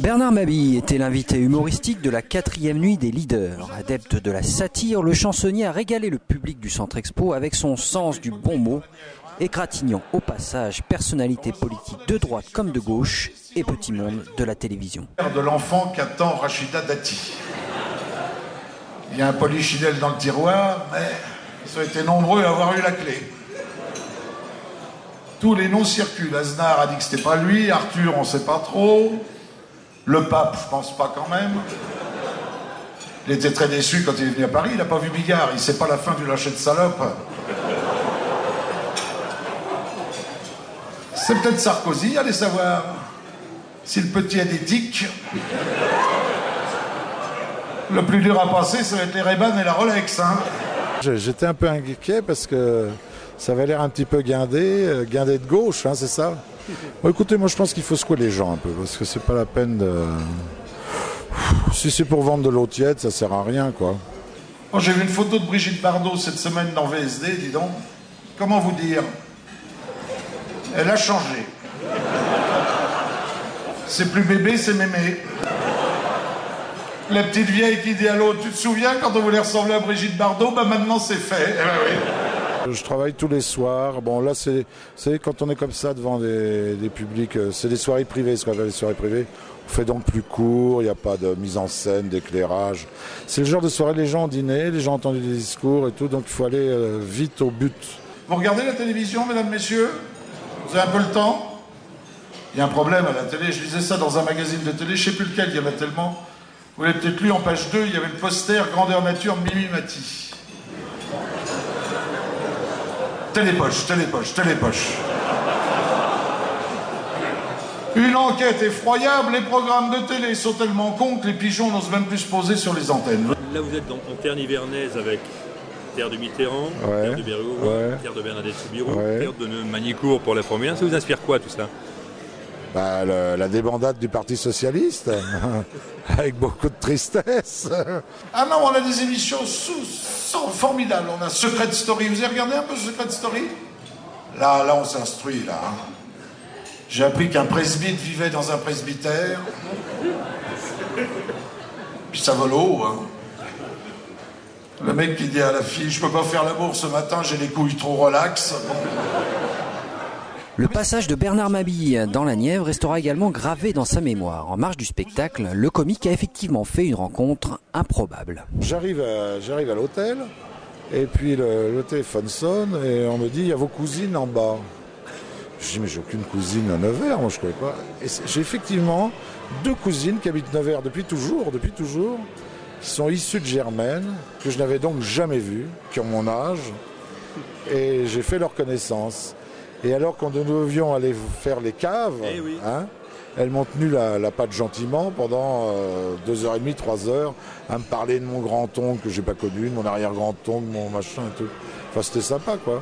Bernard Mabille était l'invité humoristique de la 4e nuit des leaders. Adepte de la satire, le chansonnier a régalé le public du Centre Expo avec son sens du bon mot, égratignant au passage personnalités politiques de droite comme de gauche et petit monde de la télévision. De l'enfant qu'attend Rachida Dati. Il y a un polichinelle dans le tiroir, mais ils ont été nombreux à avoir eu la clé. Tous les noms circulent. Aznar a dit que c'était pas lui, Arthur on ne sait pas trop, le pape je pense pas quand même. Il était très déçu quand il est venu à Paris, il n'a pas vu Bigard, il sait pas la fin du lâcher de salope. C'est peut-être Sarkozy, allez savoir. Si le petit a des tics, le plus dur à passer, ça va être les Ray-Ban et la Rolex. Hein. J'étais un peu inquiet parce que ça avait l'air un petit peu guindé de gauche, hein, c'est ça. Bon, écoutez, moi je pense qu'il faut secouer les gens un peu, parce que c'est pas la peine de... Si c'est pour vendre de l'eau tiède, ça sert à rien, quoi. Bon, j'ai vu une photo de Brigitte Bardot cette semaine dans VSD, dis donc. Comment vous dire? Elle a changé. C'est plus bébé, c'est mémé. La petite vieille qui dit à l'autre, tu te souviens quand on voulait ressembler à Brigitte Bardot? Bah maintenant c'est fait. Eh ben oui. Je travaille tous les soirs. Bon là c'est quand on est comme ça devant des publics, c'est des soirées privées, ce qu'on appelle les soirées privées. On fait donc plus court, il n'y a pas de mise en scène, d'éclairage. C'est le genre de soirée, les gens ont dîné, les gens ont entendu des discours et tout, donc il faut aller vite au but. Vous regardez la télévision, mesdames, messieurs? Vous avez un peu le temps? Il y a un problème à la télé, je lisais ça dans un magazine de télé, je ne sais plus lequel, il y en a tellement. Vous l'avez peut-être lu en page 2, il y avait le poster grandeur nature Mimi Mati. Télépoche, télépoche, télépoche. Une enquête effroyable, les programmes de télé sont tellement cons que les pigeons n'osent même plus se poser sur les antennes. Là vous êtes en terre nivernaise avec terre de Mitterrand, Ouais, terre de Berruot, ouais, terre de Bernadette Soubirous, ouais. terre de Magnicourt pour la Formule 1. Ça vous inspire quoi tout ça? Bah, la débandade du Parti Socialiste, avec beaucoup de tristesse. Ah non, on a des émissions formidables. On a Secret Story. Vous avez regardé un peu Secret Story? Là, on s'instruit, là. Hein. J'ai appris qu'un presbyte vivait dans un presbytère. Puis ça vole haut, hein. Le mec qui dit à la fille, je peux pas faire l'amour ce matin, j'ai les couilles trop relax. Bon. Le passage de Bernard Mabille dans la Nièvre restera également gravé dans sa mémoire. En marge du spectacle, le comique a effectivement fait une rencontre improbable. J'arrive à l'hôtel, et puis le téléphone sonne, et on me dit, il y a vos cousines en bas. Je dis, mais j'ai aucune cousine à Nevers, moi je ne connais pas. Et j'ai effectivement 2 cousines qui habitent Nevers depuis toujours, qui sont issues de Germaine, que je n'avais donc jamais vues, qui ont mon âge, et j'ai fait leur connaissance. Et alors qu'on devions aller faire les caves, oui. Hein, elles m'ont tenu la patte gentiment pendant 2h30, 3h, à me parler de mon grand-oncle que j'ai pas connu, de mon arrière-grand-oncle, mon machin et tout. Enfin, c'était sympa, quoi.